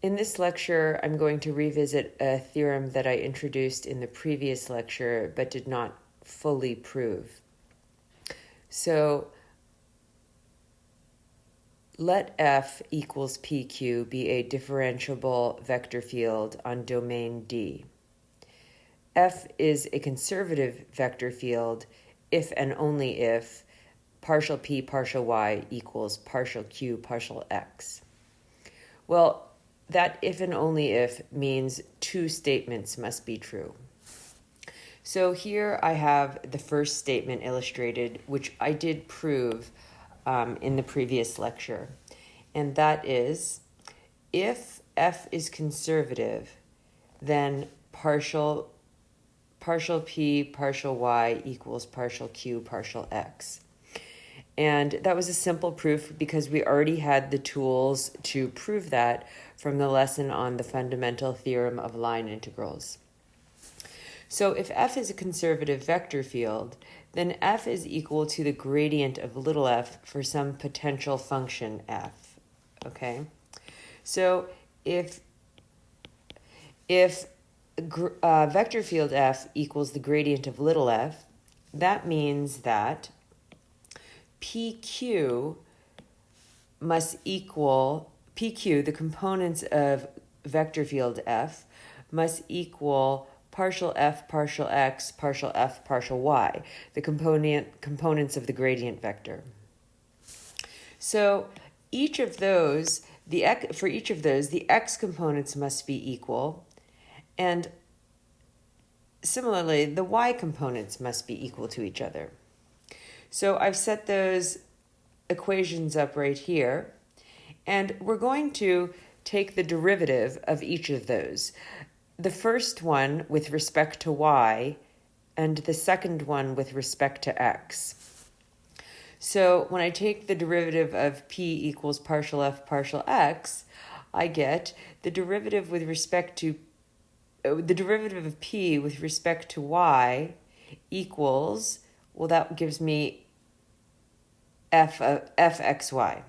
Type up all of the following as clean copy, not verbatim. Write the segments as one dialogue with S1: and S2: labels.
S1: In this lecture, I'm going to revisit a theorem that I introduced in the previous lecture but did not fully prove. So let F equals PQ be a differentiable vector field on domain D. F is a conservative vector field if and only if partial P partial Y equals partial Q partial X. Well, that if and only if means two statements must be true. So here I have the first statement illustrated, which I did prove in the previous lecture. And that is, if F is conservative, then partial P partial Y equals partial Q partial X. And that was a simple proof because we already had the tools to prove that from the lesson on the fundamental theorem of line integrals. So if F is a conservative vector field, then F is equal to the gradient of little f for some potential function f, okay? So if vector field F equals the gradient of little f, that means that PQ must equal, PQ, the components of vector field F, must equal partial f partial x partial f partial y, the components of the gradient vector. So each of those, for each of those, the x components must be equal, and similarly, the y components must be equal to each other. So I've set those equations up right here, and we're going to take the derivative of each of those. The first one with respect to y, and the second one with respect to x. So when I take the derivative of p equals partial f partial x, I get the derivative with respect to, the derivative of p with respect to y equals, well, that gives me fxy.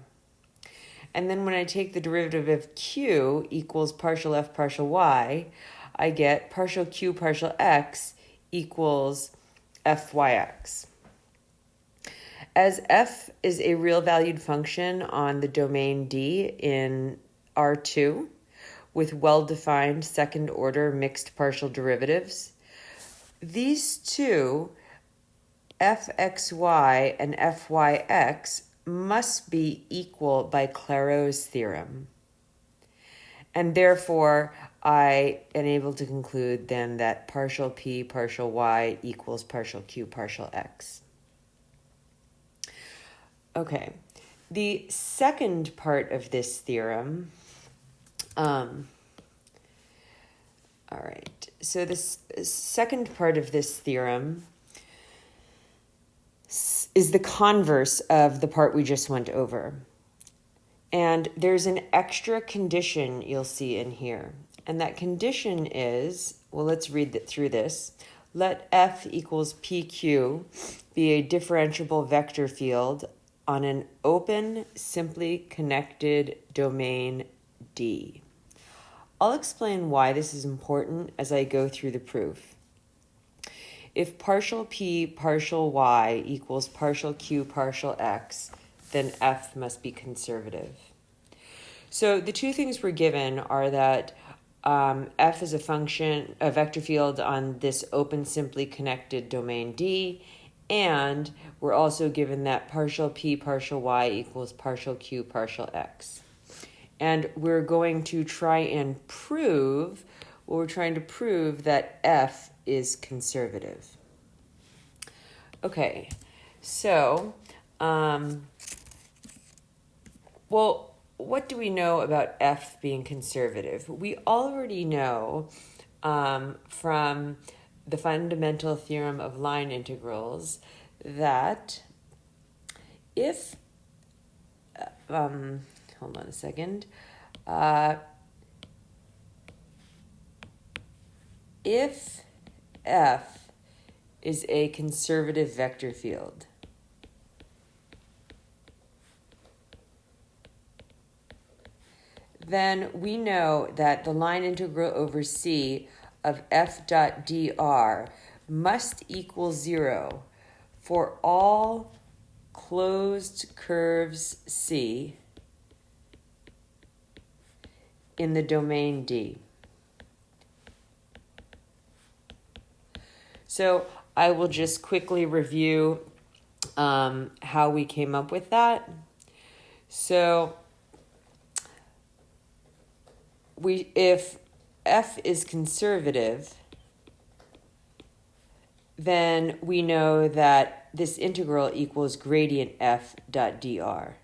S1: And then when I take the derivative of q equals partial f partial y, I get partial q partial x equals fyx. As f is a real valued function on the domain D in R2 with well-defined second order mixed partial derivatives, these two, fxy and fyx, must be equal by Clairaut's theorem. And therefore, I am able to conclude then that partial p partial y equals partial q partial x. Okay, the second part of this theorem, all right, so this second part of this theorem is the converse of the part we just went over. And there's an extra condition you'll see in here. And that condition is, well, let's read through this. Let F equals PQ be a differentiable vector field on an open, simply connected domain D. I'll explain why this is important as I go through the proof. If partial p partial y equals partial q partial x, then F must be conservative. So the two things we're given are that F is a function, a vector field on this open, simply connected domain D, and we're also given that partial p partial y equals partial q partial x. And we're going to try and prove, well, we're trying to prove that F is conservative. Okay, so, well, what do we know about F being conservative? We already know from the fundamental theorem of line integrals that if, hold on a second, if F is a conservative vector field, then we know that the line integral over C of f dot dr must equal 0 for all closed curves C in the domain D. So I will just quickly review how we came up with that. So if f is conservative, then we know that this integral equals gradient f dot dr.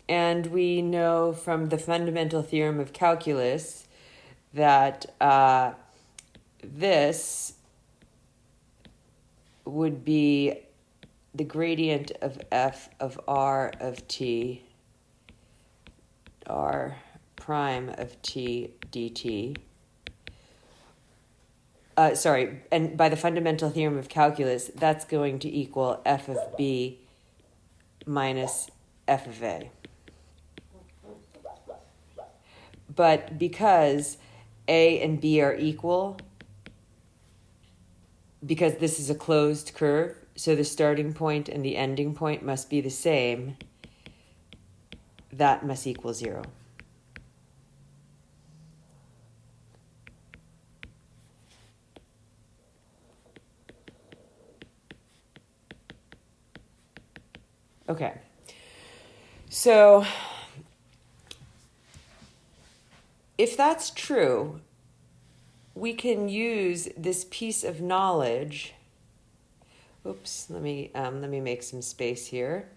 S1: And we know from the fundamental theorem of calculus that this would be the gradient of f of r of t, r prime of t dt. And by the fundamental theorem of calculus, that's going to equal f of b minus f of a. But because a and b are equal, because this is a closed curve, so the starting point and the ending point must be the same, that must equal 0. Okay, so if that's true, we can use this piece of knowledge. Oops, let me make some space here.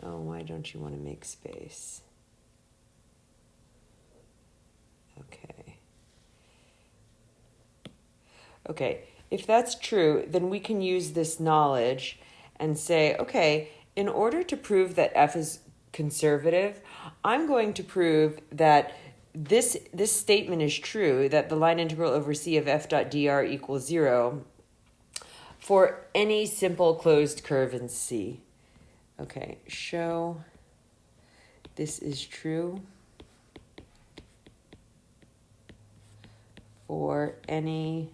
S1: Oh, why don't you want to make space? Okay, if that's true, then we can use this knowledge and say, okay, in order to prove that f is conservative, I'm going to prove that this statement is true, that the line integral over C of f dot dr equals 0 for any simple closed curve in C. Okay, show this is true for any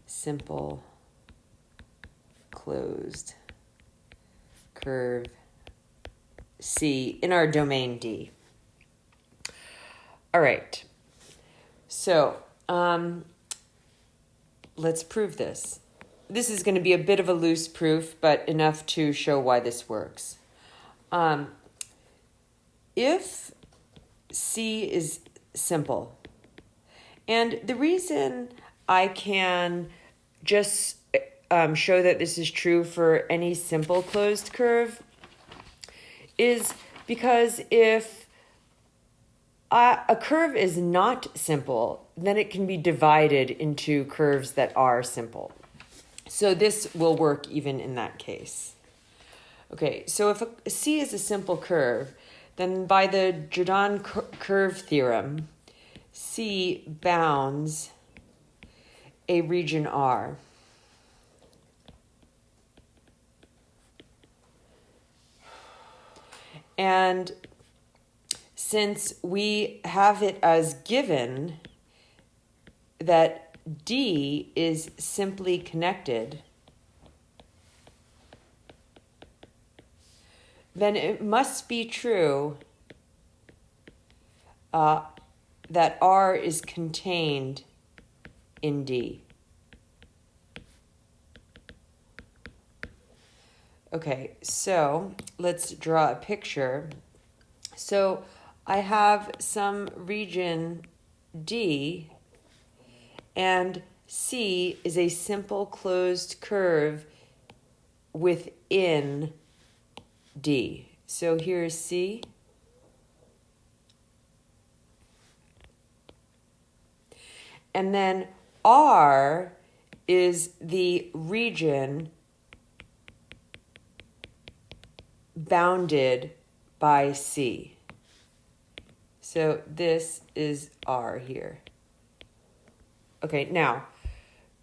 S1: simple closed curve C in our domain D. All right, so let's prove this. This is going to be a bit of a loose proof, but enough to show why this works. If C is simple, and the reason I can just show that this is true for any simple closed curve is because if a curve is not simple, then it can be divided into curves that are simple. So this will work even in that case. Okay, so if a C is a simple curve, then by the Juden curve theorem, C bounds a region R. And since we have it as given that D is simply connected, then it must be true that R is contained in D. Okay, so let's draw a picture. So I have some region D, and C is a simple closed curve within D. So here's C. And then R is the region bounded by C. So this is R here. Okay, now,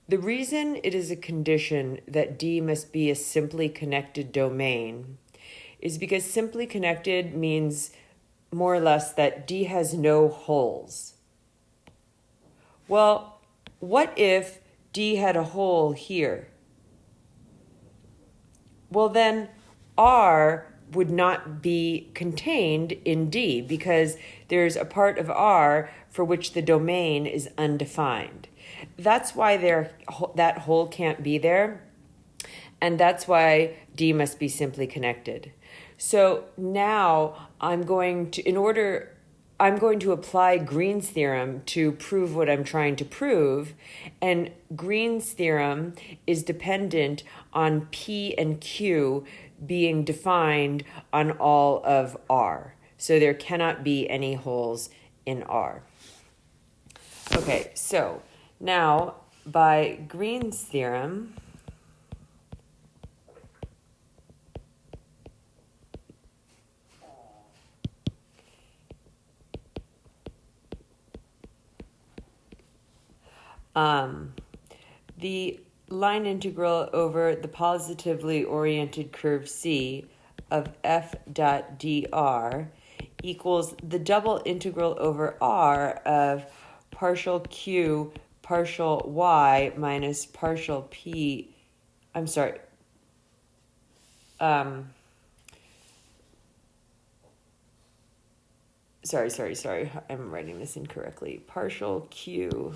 S1: The reason it is a condition that D must be a simply connected domain is because simply connected means more or less that D has no holes. Well, what if D had a hole here? Well, then R would not be contained in D because there's a part of R for which the domain is undefined. That's why that hole can't be there, and that's why D must be simply connected. So now I'm going to apply Green's theorem to prove what I'm trying to prove, and Green's theorem is dependent on P and Q being defined on all of R. So there cannot be any holes in R. Okay, so now by Green's theorem, the line integral over the positively oriented curve C of f dot dr equals the double integral over R of partial q partial y minus partial p. I'm sorry. Sorry. I'm writing this incorrectly. Partial q.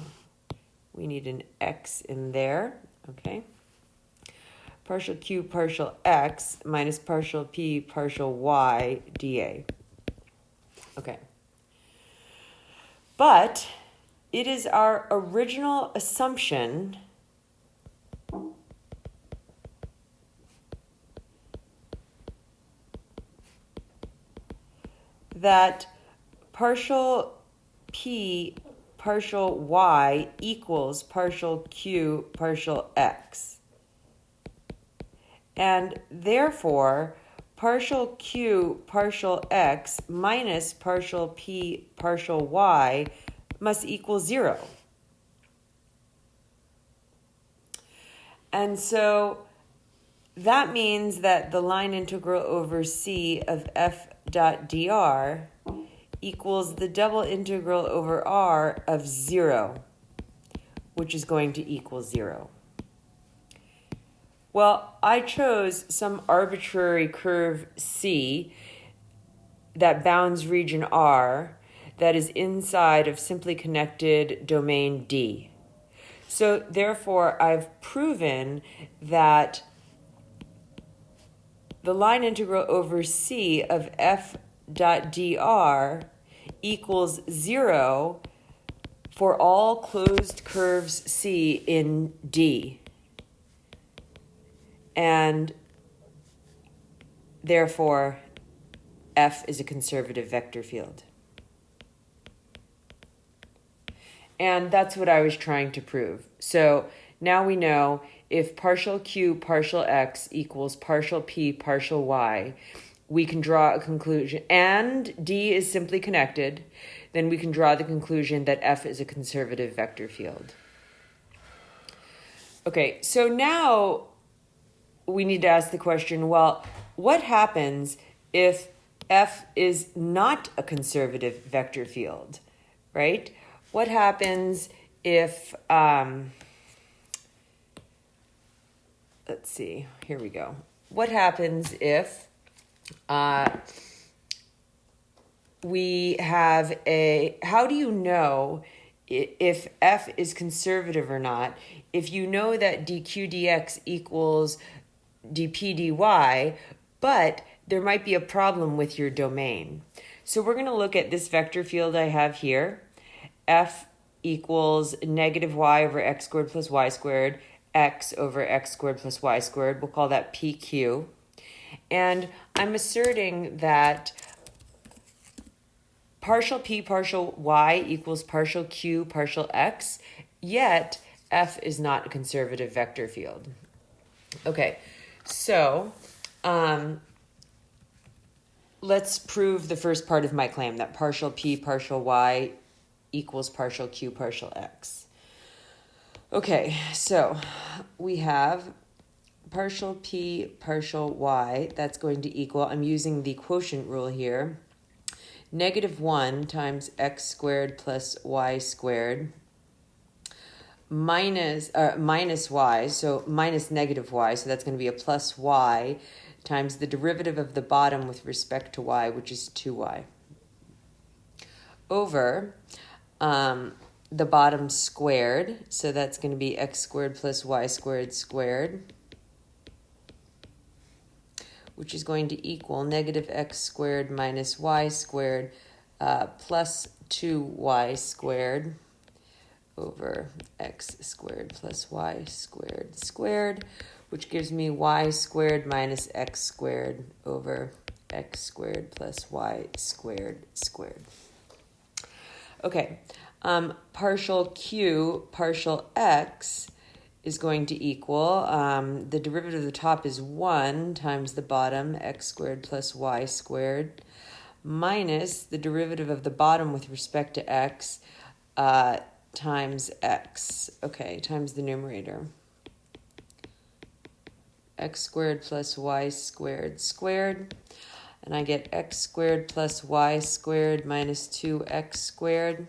S1: We need an x in there. Okay. Partial q partial x minus partial p partial y dA. Okay. But it is our original assumption that partial p partial y equals partial q partial x. And therefore, partial q partial x minus partial p partial y must equal 0. And so that means that the line integral over C of f dot dr equals the double integral over R of 0, which is going to equal 0. Well, I chose some arbitrary curve C that bounds region R that is inside of simply connected domain D. So therefore, I've proven that the line integral over C of f dot dr equals 0 for all closed curves C in D. And therefore, F is a conservative vector field. And that's what I was trying to prove. So now we know if partial q partial x equals partial p partial y, we can draw a conclusion, and D is simply connected, then we can draw the conclusion that F is a conservative vector field. Okay, so now we need to ask the question, well, what happens if F is not a conservative vector field, right? What happens if, let's see, here we go. What happens if we have how do you know if F is conservative or not? If you know that dq dx equals dp dy, but there might be a problem with your domain. So we're going to look at this vector field I have here. F equals negative y over x squared plus y squared, x over x squared plus y squared. We'll call that PQ. And I'm asserting that partial p partial y equals partial q partial x, yet F is not a conservative vector field. Okay, so let's prove the first part of my claim, that partial p partial y equals partial q partial x. Okay, so we have partial p partial y. That's going to equal, I'm using the quotient rule here, -1 times x squared plus y squared minus y, so minus negative y, so that's going to be a plus y times the derivative of the bottom with respect to y, which is 2y, over the bottom squared, so that's going to be x squared plus y squared squared, which is going to equal -x squared minus y squared plus 2y squared over x squared plus y squared squared, which gives me y squared minus x squared over x squared plus y squared squared. Okay, partial q partial x is going to equal, the derivative of the top is 1 times the bottom, x squared plus y squared, minus the derivative of the bottom with respect to x, times x, okay, times the numerator. X squared plus y squared squared, and I get x squared plus y squared minus 2x squared.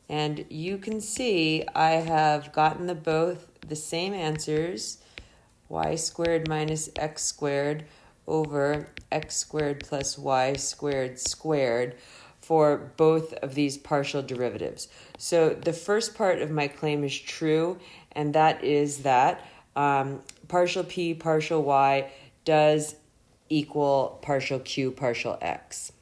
S1: And you can see I have gotten both the same answers, y squared minus x squared over x squared plus y squared squared, for both of these partial derivatives. So the first part of my claim is true, and that is that partial p partial y does equal partial q partial x.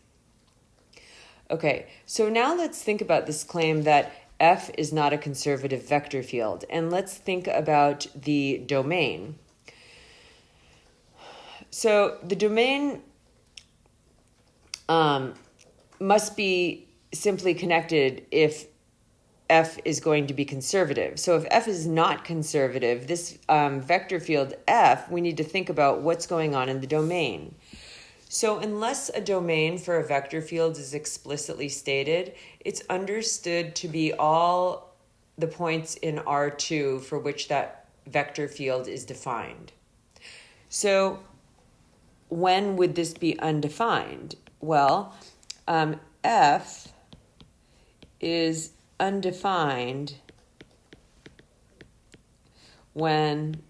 S1: Okay, so now let's think about this claim that f is not a conservative vector field, and let's think about the domain. So the domain must be simply connected if f is going to be conservative. So if f is not conservative, this vector field f, we need to think about what's going on in the domain. So unless a domain for a vector field is explicitly stated, it's understood to be all the points in R2 for which that vector field is defined. So when would this be undefined? Well, f is undefined when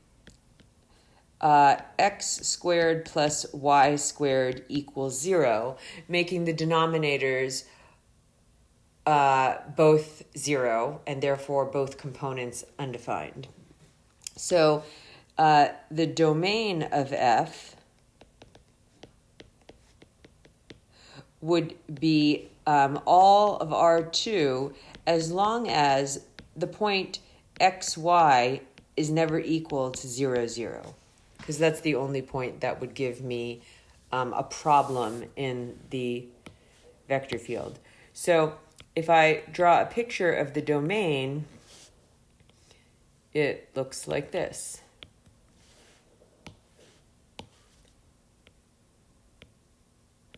S1: x squared plus y squared equals 0, making the denominators both 0, and therefore both components undefined. So the domain of f would be all of R2 as long as the point xy is never equal to 0, 0. Because that's the only point that would give me a problem in the vector field. So if I draw a picture of the domain, it looks like this.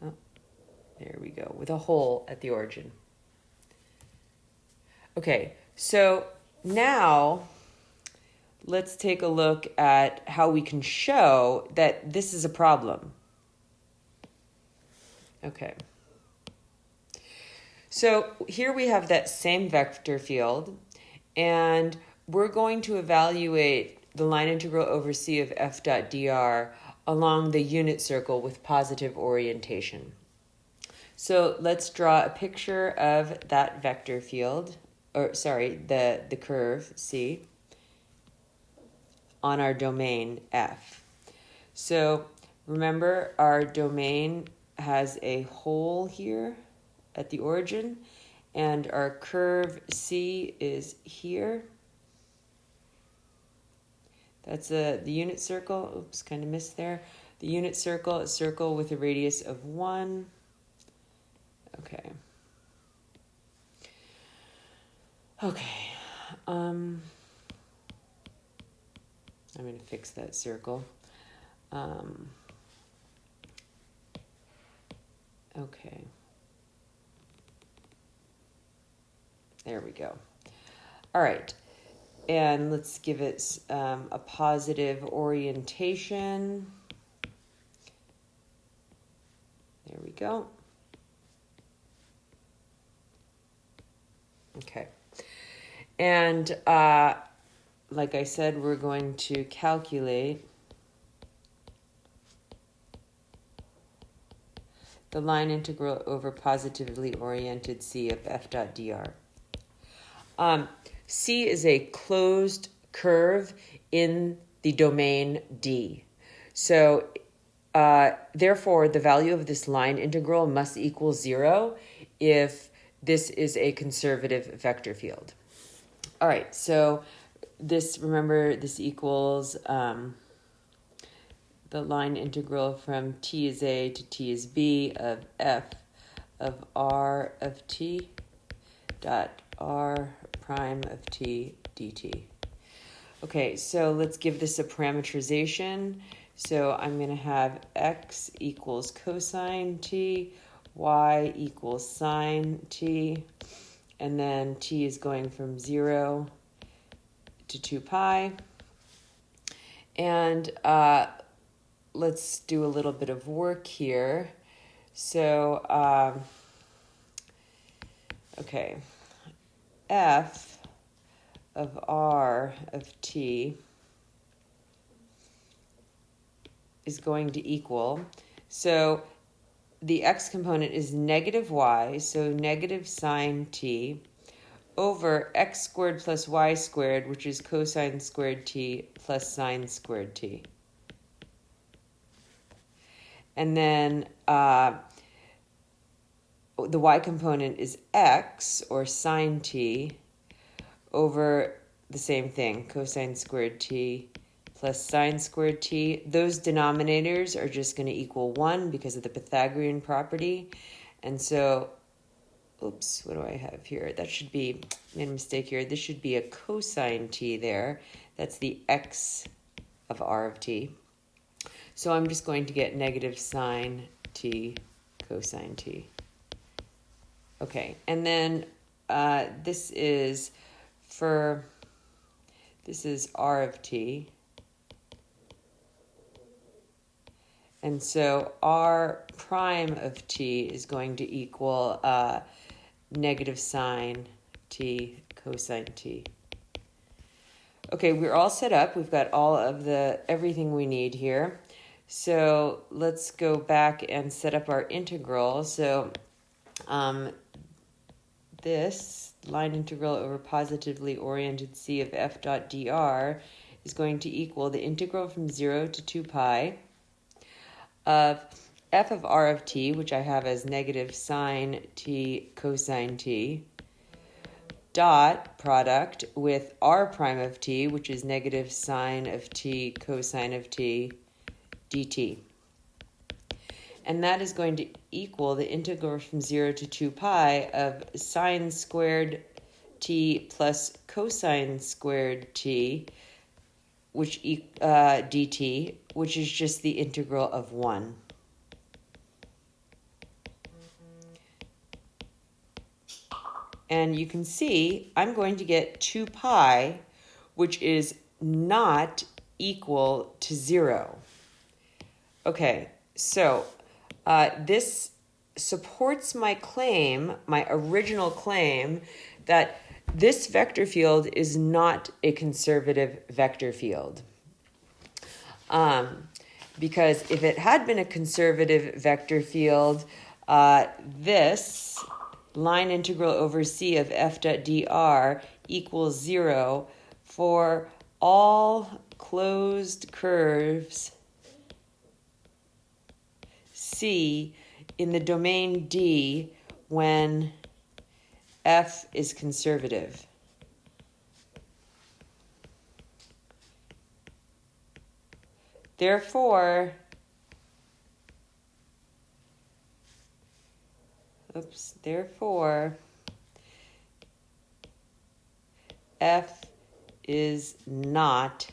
S1: Oh, there we go, with a hole at the origin. Okay, so now let's take a look at how we can show that this is a problem. Okay. So here we have that same vector field, and we're going to evaluate the line integral over C of f dot dr along the unit circle with positive orientation. So let's draw a picture of that vector field, or sorry, the curve C on our domain f. So remember, our domain has a hole here at the origin, and our curve C is here. That's the unit circle. Oops, kind of missed there. The unit circle, a circle with a radius of 1. Okay. Okay. I'm going to fix that circle. Okay. There we go. All right. and let's give it a positive orientation. There we go. Okay. And like I said, we're going to calculate the line integral over positively oriented C of f dot dr. C is a closed curve in the domain D. So therefore, the value of this line integral must equal 0 if this is a conservative vector field. All right, so remember, this equals the line integral from t is a to t is b of f of r of t dot r prime of t dt. Okay, so let's give this a parameterization. So I'm going to have x equals cosine t, y equals sine t, and then t is going from 0 to 2 pi. And let's do a little bit of work here. So, okay, f of r of t is going to equal, so the x component is negative y, so negative sine t, over x squared plus y squared, which is cosine squared t plus sine squared t. And then the y component is x, or sine t, over the same thing, cosine squared t plus sine squared t. Those denominators are just going to equal 1 because of the Pythagorean property. And so, oops, what do I have here? That should be, made a mistake here. This should be a cosine t there. That's the x of r of t. So I'm just going to get negative sine t cosine t. Okay, and then this is r of t. And so r prime of t is going to equal negative sine t cosine t. Okay, we're all set up. We've got all of everything we need here. So let's go back and set up our integral. So this line integral over positively oriented C of f dot dr is going to equal the integral from 0 to 2 pi of f of r of t, which I have as negative sine t cosine t, dot product with r prime of t, which is negative sine of t cosine of t dt. And that is going to equal the integral from 0 to 2 pi of sine squared t plus cosine squared t, which dt, which is just the integral of 1. And you can see I'm going to get 2 pi, which is not equal to 0. Okay, so this supports my claim, my original claim, that this vector field is not a conservative vector field. Because if it had been a conservative vector field, this line integral over C of f dot dr equals 0 for all closed curves C in the domain D when f is conservative. Therefore, f is not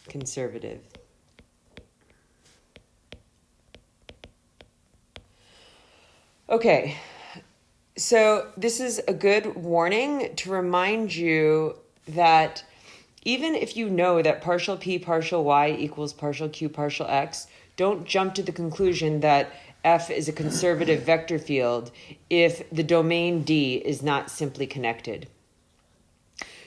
S1: conservative. Okay, so this is a good warning to remind you that even if you know that partial p partial y equals partial q partial x, don't jump to the conclusion that F is a conservative vector field if the domain D is not simply connected.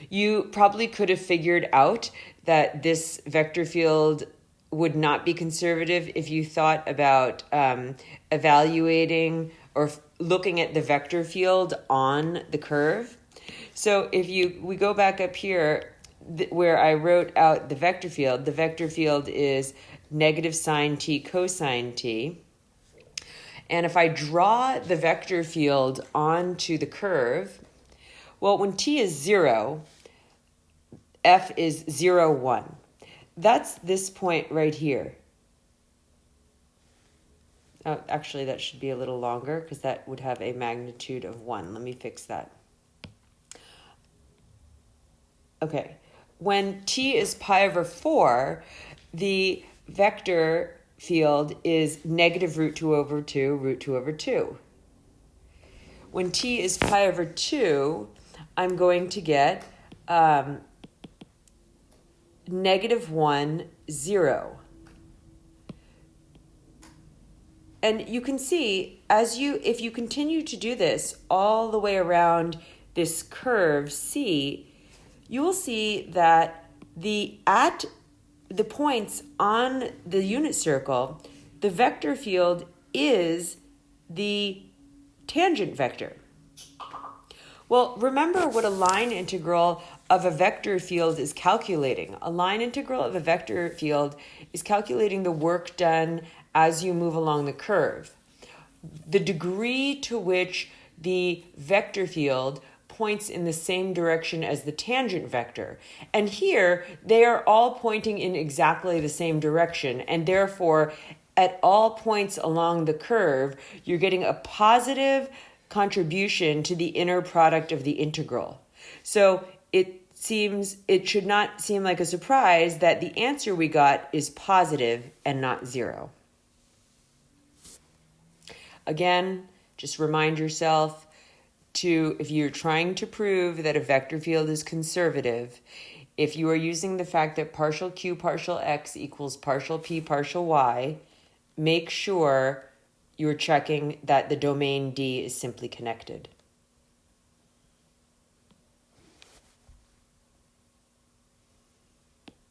S1: You probably could have figured out that this vector field would not be conservative if you thought about evaluating or looking at the vector field on the curve. So if we go back up here where I wrote out the vector field is negative sine t cosine t. And if I draw the vector field onto the curve, well, when t is 0, F is 0, 1. That's this point right here. Oh, actually, that should be a little longer because that would have a magnitude of 1. Let me fix that. Okay. When t is pi over 4, the vector field is negative root 2 over 2, root 2 over 2. When t is pi over 2, I'm going to get negative 1, 0. And you can see, if you continue to do this all the way around this curve C, you will see that at the points on the unit circle, the vector field is the tangent vector. Well, remember what a line integral of a vector field is calculating. A line integral of a vector field is calculating the work done as you move along the curve. The degree to which the vector field points in the same direction as the tangent vector. And here, they are all pointing in exactly the same direction, and therefore, at all points along the curve, you're getting a positive contribution to the inner product of the integral. So it should not seem like a surprise that the answer we got is positive and not 0. Again, just remind yourself if you're trying to prove that a vector field is conservative, if you are using the fact that partial q partial x equals partial p partial y, make sure you're checking that the domain D is simply connected.